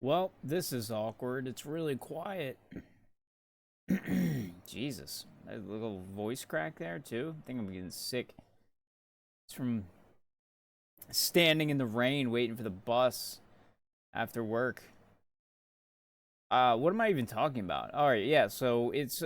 Well, this is awkward. It's really quiet. Jesus. A little voice crack there, too. I think I'm getting sick. It's from standing in the rain waiting for the bus after work. What am I even talking about? All right, yeah. So it's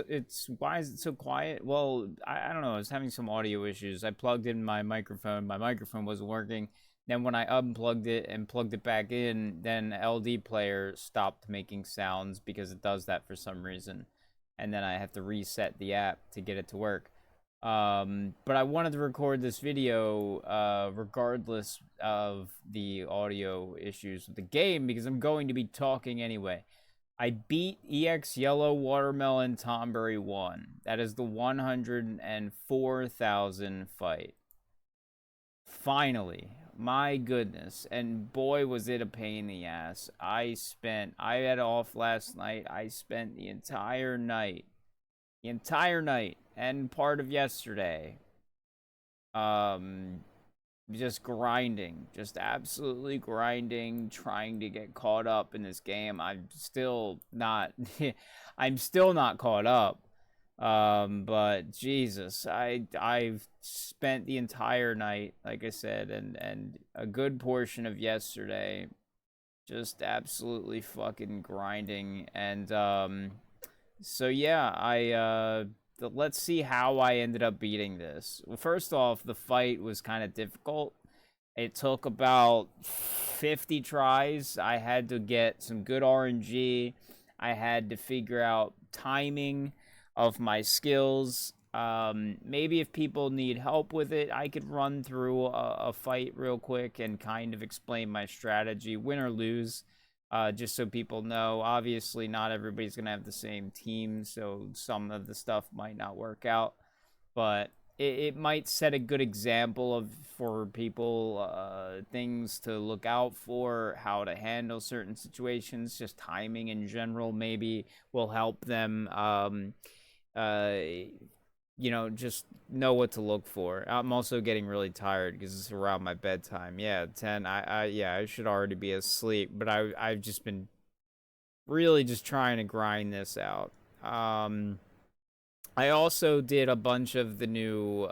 why is it so quiet? Well, I don't know. I was having some audio issues. I plugged in my microphone. My microphone wasn't working. Then when I unplugged it and plugged it back in, then LD player stopped making sounds because it does that for some reason. And then I have to reset the app to get it to work. But I wanted to record this video regardless of the audio issues with the game because I'm going to be talking anyway. I beat EX Yellow Watermelon Tomberry 1. That is the 104,000 fight. Finally. My goodness. And boy, was it a pain in the ass. I had off last night. I spent the entire night. And part of yesterday. Um, just grinding, just absolutely grinding, trying to get caught up in this game. I'm still not I'm still not caught up. But Jesus, I've spent the entire night, like I said, and a good portion of yesterday just absolutely fucking grinding. And so yeah, let's see how I ended up beating this. Well, first off, the fight was kind of difficult. It took about 50 tries. I had to get some good RNG. I had to figure out timing of my skills. Maybe if people need help with it, I could run through a fight real quick and kind of explain my strategy, win or lose, just so people know. Obviously, not everybody's going to have the same team, so some of the stuff might not work out. But it might set a good example of for people things to look out for, how to handle certain situations. Just timing in general maybe will help them uh, just know what to look for. I'm also getting really tired because it's around my bedtime. Yeah, 10. I should already be asleep, but I've just been really just trying to grind this out. I also did a bunch of the new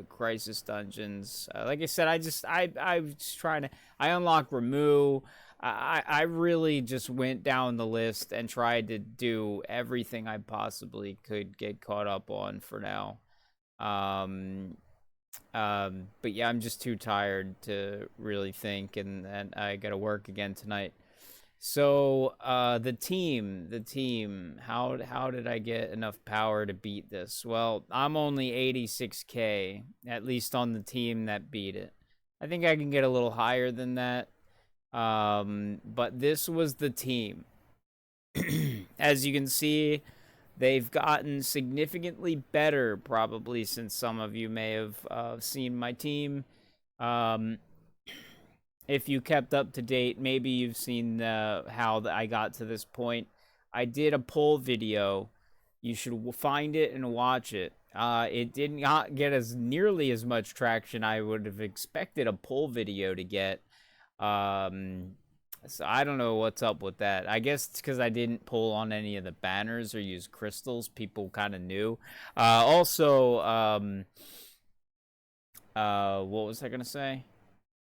crisis dungeons. Like I said, I was trying to I unlocked Remu. I really just went down the list and tried to do everything I possibly could get caught up on for now. Um, but yeah, I'm just too tired to really think, and I got to work again tonight. So, the team, how did I get enough power to beat this? Well, I'm only 86k, at least on the team that beat it. I think I can get a little higher than that. But this was the team. As you can see, they've gotten significantly better, probably since some of you may have seen my team. Um, if you kept up to date, maybe you've seen how I got to this point. I did a poll video. You should find it and watch it. It did not get as nearly as much traction I would have expected a poll video to get. Um, so I don't know what's up with that. I guess it's because I didn't pull on any of the banners or use crystals. People kind of knew. Also, what was I gonna say?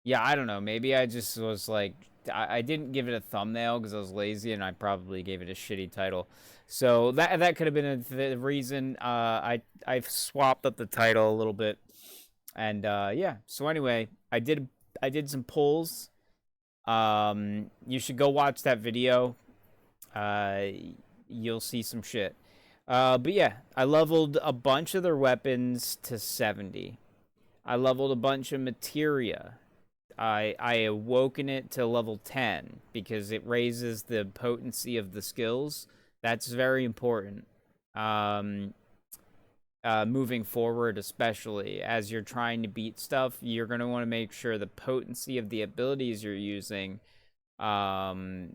Yeah, I don't know. Maybe I just was like, I didn't give it a thumbnail because I was lazy, and I probably gave it a shitty title. So that could have been the reason. I've swapped up the title a little bit, and yeah. So anyway, I did some polls. You should go watch that video. Uh, you'll see some shit. But yeah, I leveled a bunch of their weapons to 70. I leveled a bunch of materia. I awoken it to level 10 because it raises the potency of the skills. That's very important. Um, Moving forward, especially as you're trying to beat stuff, you're going to want to make sure the potency of the abilities you're using, um,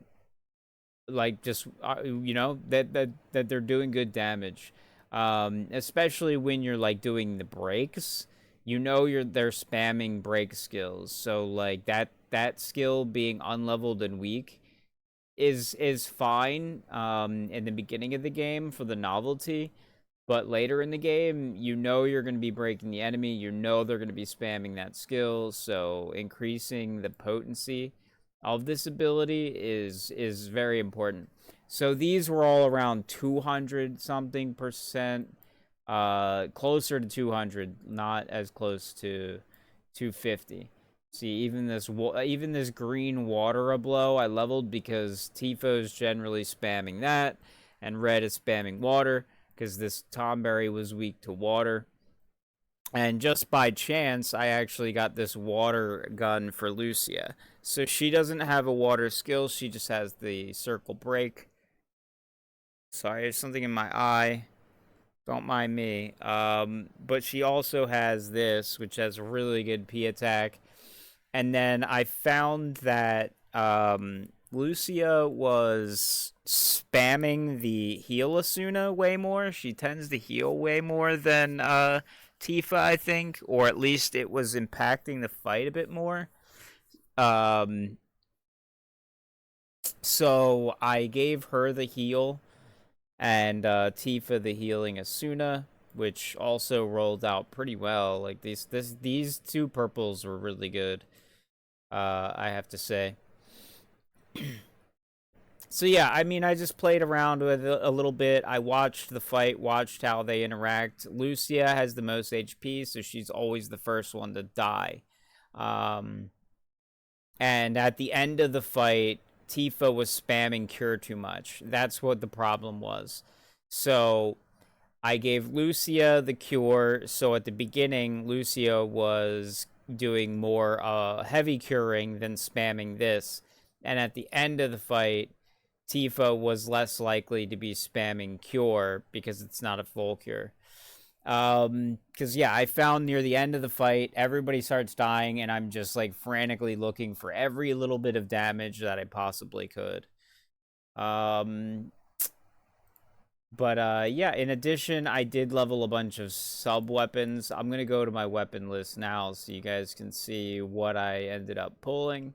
like just that they're doing good damage. Especially when you're like doing the breaks, they're spamming break skills. So like that skill being unleveled and weak is fine in the beginning of the game for the novelty, but later in the game, you know you're going to be breaking the enemy, you know they're going to be spamming that skill, so increasing the potency of this ability is very important. So these were all around 200 something percent, closer to 200, not as close to 250. See, even this green water blow I leveled because Tifo's generally spamming that, and red is spamming water because this Tomberry was weak to water. And just by chance, I actually got this water gun for Lucia. So she doesn't have a water skill, she just has the circle break. Sorry, there's something in my eye. Don't mind me. But she also has this, which has a really good P attack. And then I found that Lucia was spamming the heal Asuna way more. She tends to heal way more than Tifa, I think, or at least it was impacting the fight a bit more. Um, so I gave her the heal and Tifa the healing Asuna, which also rolled out pretty well. Like these two purples were really good. I have to say. So yeah, I mean, I just played around with it a little bit. I watched the fight, watched how they interact. Lucia has the most HP, so she's always the first one to die. Um, and at the end of the fight, Tifa was spamming Cure too much. That's what the problem was. So I gave Lucia the Cure. So at the beginning, Lucia was doing more heavy curing than spamming this. And at the end of the fight, Tifa was less likely to be spamming Cure because it's not a full cure. Because yeah, I found near the end of the fight, everybody starts dying, and I'm just like frantically looking for every little bit of damage that I possibly could. Um, but yeah, in addition, I did level a bunch of sub weapons. I'm gonna go to my weapon list now so you guys can see what I ended up pulling.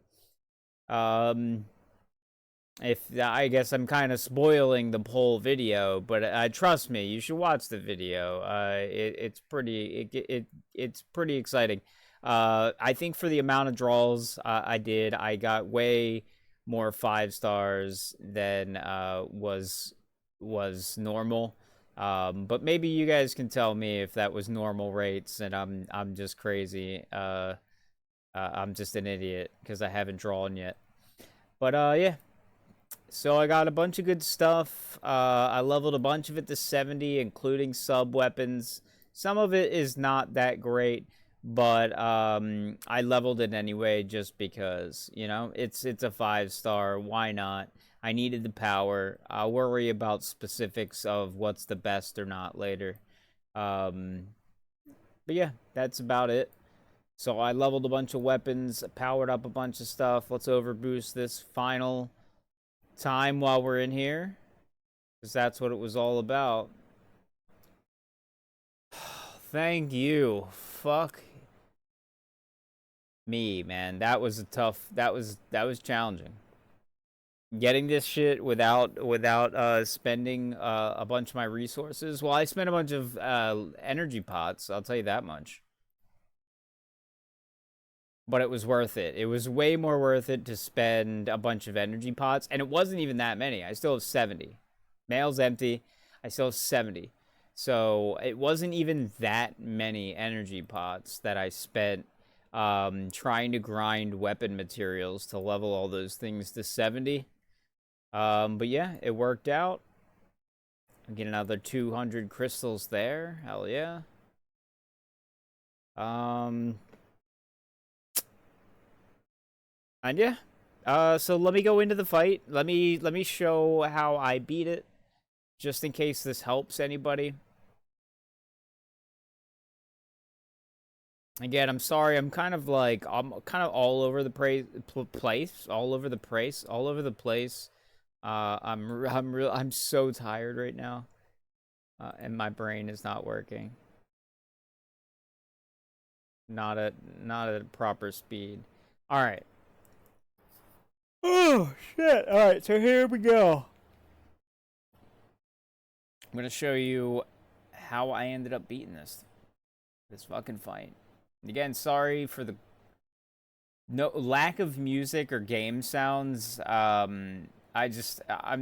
If I guess I'm kind of spoiling the whole video, but trust me, you should watch the video. It's pretty exciting. I think for the amount of draws I did, I got way more 5 stars than was normal. But maybe you guys can tell me if that was normal rates, and I'm just crazy. I'm just an idiot because I haven't drawn yet. But yeah. So I got a bunch of good stuff. I leveled a bunch of it to 70, including sub weapons. Some of it is not that great, but I leveled it anyway just because, you know, it's a 5-star. Why not? I needed the power. I'll worry about specifics of what's the best or not later. Um, but yeah, that's about it. So I leveled a bunch of weapons, powered up a bunch of stuff. Let's overboost this final time while we're in here, because that's what it was all about. Thank you. Fuck me, man. That was a tough. That was challenging. Getting this shit without spending a bunch of my resources. Well, I spent a bunch of energy pots. I'll tell you that much. But it was worth it. It was way more worth it to spend a bunch of energy pots, and it wasn't even that many. I still have 70. Mail's empty. I still have 70. So it wasn't even that many energy pots that I spent trying to grind weapon materials to level all those things to 70. But yeah, it worked out. I get another 200 crystals there. Hell yeah. And yeah. So let me go into the fight. Let me show how I beat it, just in case this helps anybody. Again, I'm sorry. I'm kind of all over the place, all over the place, all over the place. I'm so tired right now, and my brain is not working. Not at proper speed. All right. Oh, shit. Alright, so here we go. I'm gonna show you how I ended up beating this fucking fight. Again, sorry for the no lack of music or game sounds. I'm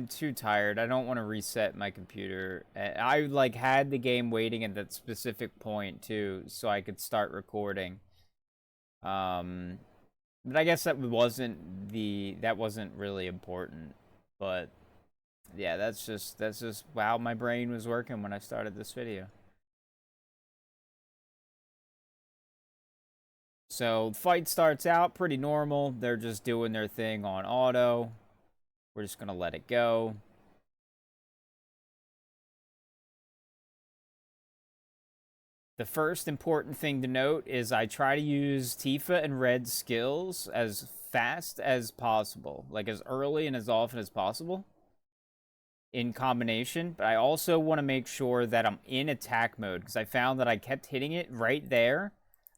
too tired. I don't want to reset my computer. I like had the game waiting at that specific point too, so I could start recording. But I guess that wasn't really important. But yeah, that's just how my brain was working when I started this video. So fight starts out pretty normal. They're just doing their thing on auto. We're just gonna let it go. The first important thing to note is I try to use Tifa and Red's skills as fast as possible, like as early and as often as possible in combination. But I also want to make sure that I'm in attack mode because I found that I kept hitting it right there.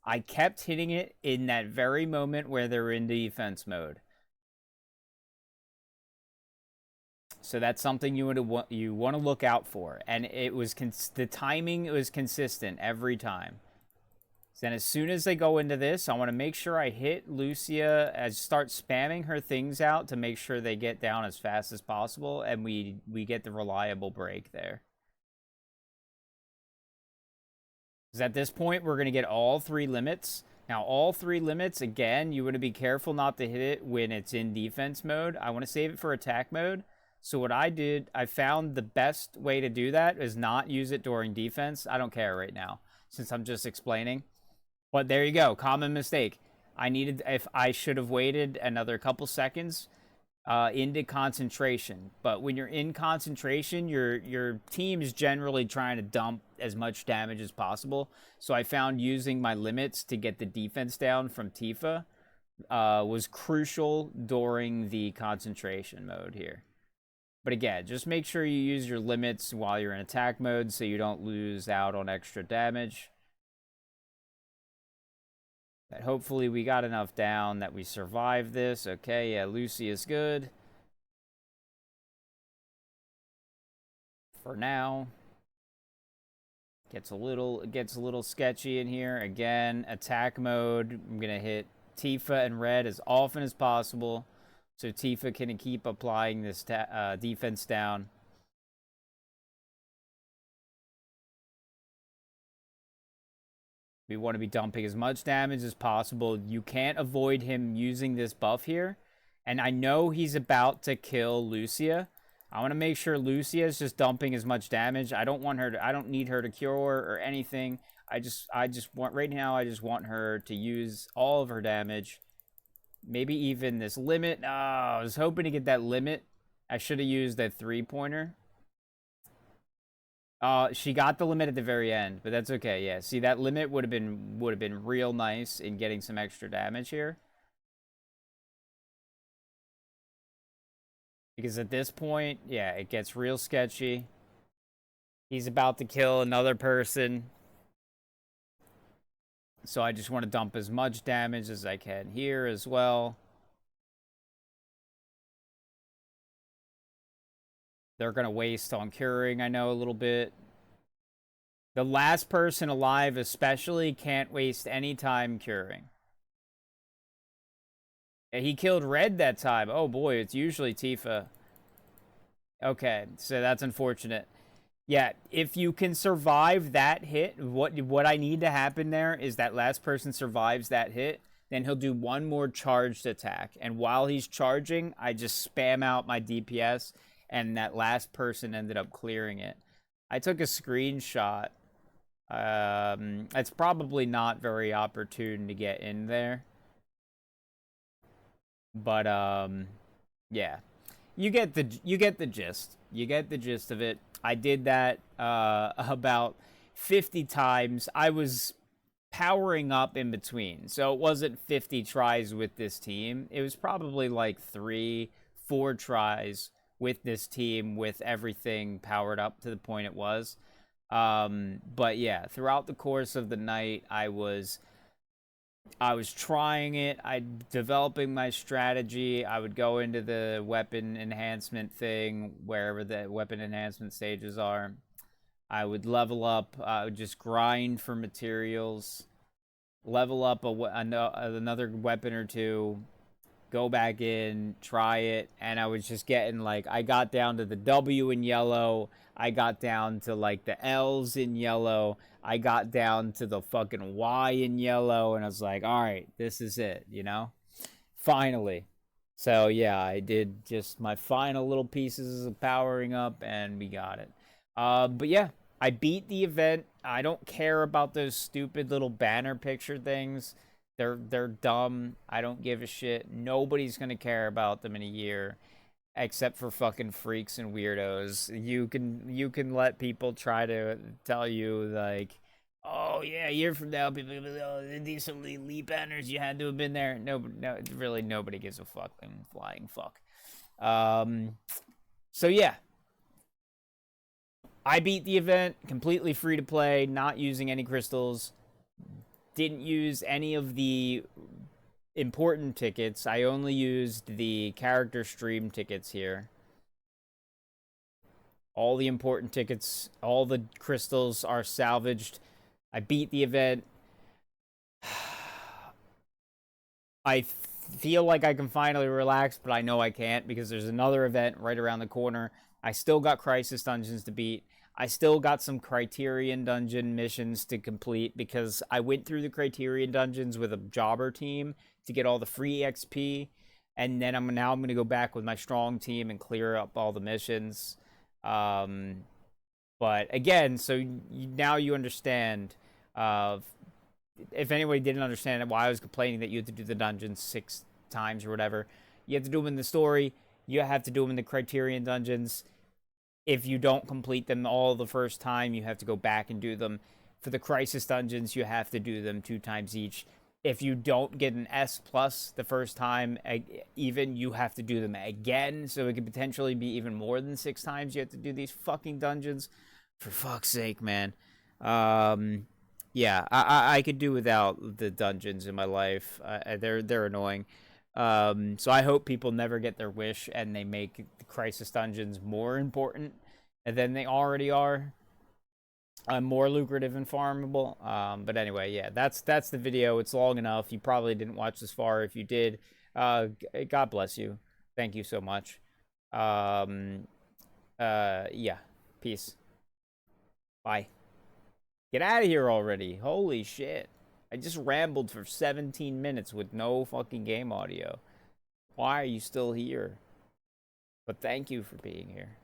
I kept hitting it in that very moment where they're in defense mode. So that's something you want to look out for, and it was the timing was consistent every time. So then, as soon as they go into this, I want to make sure I hit Lucia as start spamming her things out to make sure they get down as fast as possible, and we get the reliable break there. Because at this point, we're going to get all three limits. Now, all three limits, again, you want to be careful not to hit it when it's in defense mode. I want to save it for attack mode. So what I did, I found the best way to do that is not use it during defense. I don't care right now, since I'm just explaining. But there you go, common mistake. If I should have waited another couple seconds into concentration. But when you're in concentration, your team is generally trying to dump as much damage as possible. So I found using my limits to get the defense down from Tifa was crucial during the concentration mode here. But again, just make sure you use your limits while you're in attack mode so you don't lose out on extra damage. But hopefully we got enough down that we survive this. Okay, yeah, Lucy is good. For now. Gets a little sketchy in here. Again, attack mode. I'm going to hit Tifa and Red as often as possible. So Tifa can keep applying this defense down. We want to be dumping as much damage as possible. You can't avoid him using this buff here. And I know he's about to kill Lucia. I want to make sure Lucia is just dumping as much damage. I don't need her to cure or anything. I just want, right now, I just want her to use all of her damage. Maybe even this limit. Oh, I was hoping to get that limit. I should have used that 3-pointer. She got the limit at the very end, but that's okay. Yeah, see, that limit would have been real nice in getting some extra damage here. Because at this point, yeah, it gets real sketchy. He's about to kill another person. So I just want to dump as much damage as I can here as well. They're going to waste on curing, I know, a little bit. The last person alive especially can't waste any time curing. He killed Red that time. Oh boy, it's usually Tifa. Okay, so that's unfortunate. Yeah, if you can survive that hit, what I need to happen there is that last person survives that hit, then he'll do one more charged attack. And while he's charging, I just spam out my DPS, and that last person ended up clearing it. I took a screenshot. It's probably not very opportune to get in there. But, yeah. You get the gist. You get the gist of it. I did that about 50 times. I was powering up in between. So it wasn't 50 tries with this team. It was probably like 3-4 tries with this team with everything powered up to the point it was. But yeah, throughout the course of the night, I was I was trying it. I developing my strategy. I would go into the weapon enhancement thing, wherever the weapon enhancement stages are. I would level up. I would just grind for materials, level up another weapon or two, go back in, try it, and I was just getting like, I got down to the W in yellow, I got down to like the L's in yellow, I got down to the fucking Y in yellow, and I was like, all right, this is it, you know? Finally. So yeah, I did just my final little pieces of powering up, and we got it. But yeah, I beat the event. I don't care about those stupid little banner picture things. They're dumb. I don't give a shit. Nobody's gonna care about them in a year, except for fucking freaks and weirdos. You can let people try to tell you like, oh yeah, a year from now, people will be like, oh, these some elite banners. You had to have been there. No, really, nobody gives a fucking flying fuck. Um, so yeah, I beat the event completely free to play, not using any crystals. Didn't use any of the important tickets. I only used the character stream tickets here. All the important tickets, all the crystals are salvaged. I beat the event. I feel like I can finally relax, but I know I can't because there's another event right around the corner. I still got Crisis Dungeons to beat. I still got some Criterion Dungeon missions to complete because I went through the Criterion Dungeons with a jobber team to get all the free XP, and then I'm going to go back with my strong team and clear up all the missions. Um, but again, so now you understand. If anybody didn't understand it, why I was complaining that you had to do the dungeons 6 times or whatever, you have to do them in the story. You have to do them in the Criterion Dungeons. If you don't complete them all the first time, you have to go back and do them. For the Crisis Dungeons, you have to do them 2 times each. If you don't get an S plus the first time, even, you have to do them again. So it could potentially be even more than 6 times you have to do these fucking dungeons. For fuck's sake, man. Yeah, I could do without the dungeons in my life. They're annoying. So I hope people never get their wish and they make the Crisis Dungeons more important than they already are. More lucrative and farmable. But anyway, yeah, that's the video. It's long enough. You probably didn't watch this far. If you did, God bless you. Thank you so much. Yeah. Peace. Bye. Get out of here already. Holy shit. I just rambled for 17 minutes with no fucking game audio. Why are you still here? But thank you for being here.